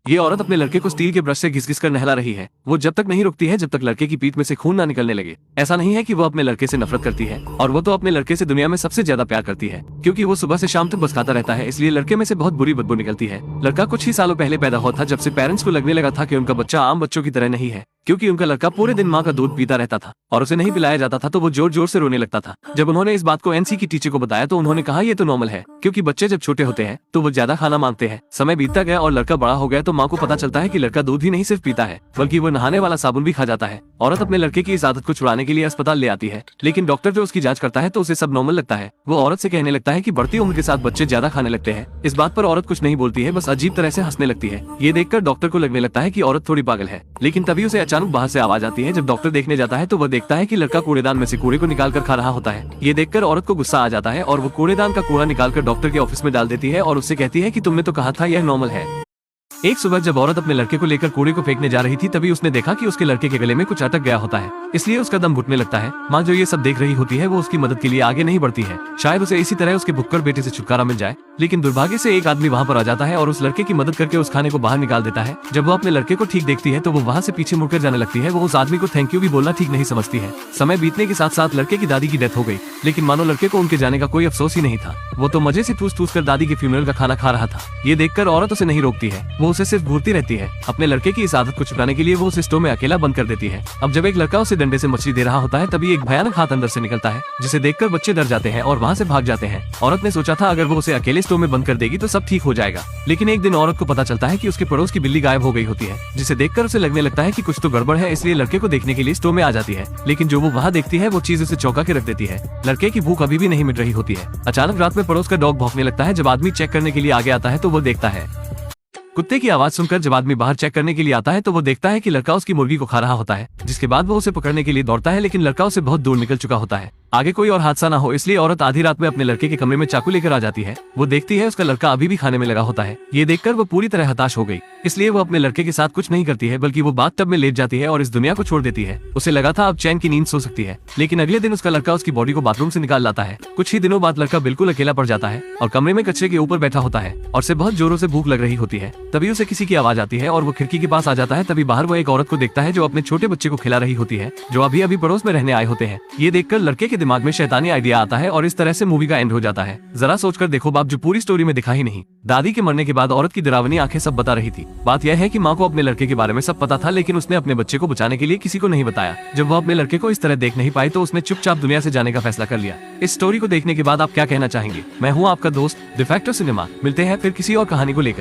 ये औरत अपने लड़के को स्टील के ब्रश से घिस-घिस कर नहला रही है। वो जब तक नहीं रुकती है जब तक लड़के की पीठ में से खून ना निकलने लगे। ऐसा नहीं है कि वो अपने लड़के से नफरत करती है, और वो तो अपने लड़के से दुनिया में सबसे ज्यादा प्यार करती है, क्योंकि वो सुबह से शाम तक बस खाता रहता है, इसलिए लड़के में से बहुत बुरी बदबू निकलती है। लड़का कुछ ही सालों पहले पैदा हुआ था, जब से पेरेंट्स को लगने लगा था कि उनका बच्चा आम बच्चों की तरह नहीं है, क्योंकि उनका लड़का पूरे दिन माँ का दूध पीता रहता था और उसे नहीं पिलाया जाता था तो वो जोर जोर से रोने लगता था। जब उन्होंने इस बात को एनसी की टीचर को बताया तो उन्होंने कहा ये तो नॉर्मल है, क्योंकि बच्चे जब छोटे होते हैं तो वो ज्यादा खाना मांगते हैं। समय बीतता गया और लड़का बड़ा हो गया तो माँ को पता चलता है कि लड़का दूध ही नहीं सिर्फ पीता है बल्कि वो नहाने वाला साबुन भी खा जाता है। औरत अपने लड़के की इस आदत को छुड़ाने के लिए अस्पताल ले आती है, लेकिन डॉक्टर जो उसकी जांच करता है तो उसे सब नॉर्मल लगता है। वो औरत से कहने लगता है कि बढ़ती उम्र के साथ बच्चे ज्यादा खाने लगते हैं। इस बात पर औरत कुछ नहीं बोलती है, बस अजीब तरह से हंसने लगती है। ये देखकर डॉक्टर को लगने लगता है कि औरत थोड़ी पागल है, लेकिन तभी उसे अचानक बाहर से आवाज आती है। जब डॉक्टर देखने जाता है तो वह देखता है कि लड़का कूड़ेदान में से कूड़े को निकाल कर खा रहा होता है। ये देखकर औरत को गुस्सा आ जाता है और वो कूड़ेदान का कूड़ा निकालकर डॉक्टर के ऑफिस में डाल देती है और उससे कहती है कि तुमने तो कहा था यह नॉर्मल है। एक सुबह जब औरत अपने लड़के को लेकर कूड़े को फेंकने जा रही थी तभी उसने देखा कि उसके लड़के के गले में कुछ अटक गया होता है, इसलिए उसका दम घुटने लगता है। माँ जो ये सब देख रही होती है वो उसकी मदद के लिए आगे नहीं बढ़ती है, शायद उसे इसी तरह उसके भुक्कड़ बेटे से छुटकारा मिल जाए। लेकिन दुर्भाग्य से एक आदमी वहाँ पर आ जाता है और उस लड़के की मदद करके उस खाने को बाहर निकाल देता है। जब वो अपने लड़के को ठीक देखती है तो वो वहाँ से पीछे मुड़कर जाने लगती है। वो उस आदमी को थैंक यू भी बोलना ठीक नहीं समझती है। समय बीतने के साथ साथ लड़के की दादी की डेथ हो गई, लेकिन मानो लड़के को उनके जाने का कोई अफसोस ही नहीं था। वो तो मजे से ठूस ठूस कर दादी के फ्यूनरल का खाना खा रहा था। ये देखकर औरत उसे नहीं रोकती है, वो उसे सिर्फ घूरती रहती है। अपने लड़के की इस आदत को छुपाने के लिए वो उसे स्टोव में अकेला बंद कर देती है। अब जब एक लड़का उसे डंडे से मछली दे रहा होता है तभी एक भयानक हाथ अंदर से निकलता है, जिसे देखकर बच्चे डर जाते हैं और वहाँ से भाग जाते हैं। औरत ने सोचा था अगर वो उसे अकेले स्टोव में बंद कर देगी तो सब ठीक हो जाएगा, लेकिन एक दिन औरत को पता चलता है कि उसके पड़ोस की बिल्ली गायब हो गई होती है, जिसे देखकर उसे लगने लगता है कि कुछ तो गड़बड़ है, इसलिए लड़के को देखने के लिए स्टोव में आ जाती है। लेकिन जो वो वहाँ देखती है वो चीज उसे चौंका के रख देती है। लड़के की भूख अभी भी नहीं मिट रही होती है। अचानक रात में पड़ोस का डॉग भौंकने लगता है। जब आदमी चेक करने के लिए आगे आता है तो वो देखता है कुत्ते की आवाज सुनकर जब आदमी बाहर चेक करने के लिए आता है तो वो देखता है कि लड़का उसकी मुर्गी को खा रहा होता है, जिसके बाद वो उसे पकड़ने के लिए दौड़ता है, लेकिन लड़का उसे बहुत दूर निकल चुका होता है। आगे कोई और हादसा ना हो इसलिए औरत आधी रात में अपने लड़के के कमरे में चाकू लेकर आ जाती है। वो देखती है उसका लड़का अभी भी खाने में लगा होता है। ये देखकर वो पूरी तरह हताश हो गई, इसलिए वो अपने लड़के के साथ कुछ नहीं करती है बल्कि वो बाथटब में लेट जाती है और इस दुनिया को छोड़ देती है। उसे लगा था अब चैन की नींद सो सकती है, लेकिन अगले दिन उसका लड़का उसकी बॉडी को बाथरूम से निकाल लाता है। कुछ ही दिनों बाद लड़का बिल्कुल अकेला पड़ जाता है और कमरे में कचरे के ऊपर बैठा होता है और उसे बहुत जोरों से भूख लग रही होती है। तभी उसे किसी की आवाज आती है और वो खिड़की के पास आ जाता है। तभी बाहर वो एक औरत को देखता है जो अपने छोटे बच्चे को खिला रही होती है, जो अभी अभी पड़ोस में रहने आए होते हैं। ये देखकर लड़के के दिमाग में शैतानी आइडिया आता है और इस तरह से मूवी का एंड हो जाता है। जरा सोचकर देखो बाप, जो पूरी स्टोरी में दिखा ही नहीं। दादी के मरने के बाद औरत की डरावनी आंखें सब बता रही थी। बात यह है कि माँ को अपने लड़के के बारे में सब पता था, लेकिन उसने अपने बच्चे को बचाने के लिए किसी को नहीं बताया। जब वो अपने लड़के को इस तरह देख नहीं पाई तो उसने चुपचाप दुनिया से जाने का फैसला कर लिया। इस स्टोरी को देखने के बाद आप क्या कहना चाहेंगे? मैं हूँ आपका दोस्त द फैक्टर सिनेमा। मिलते हैं फिर किसी और कहानी को लेकर।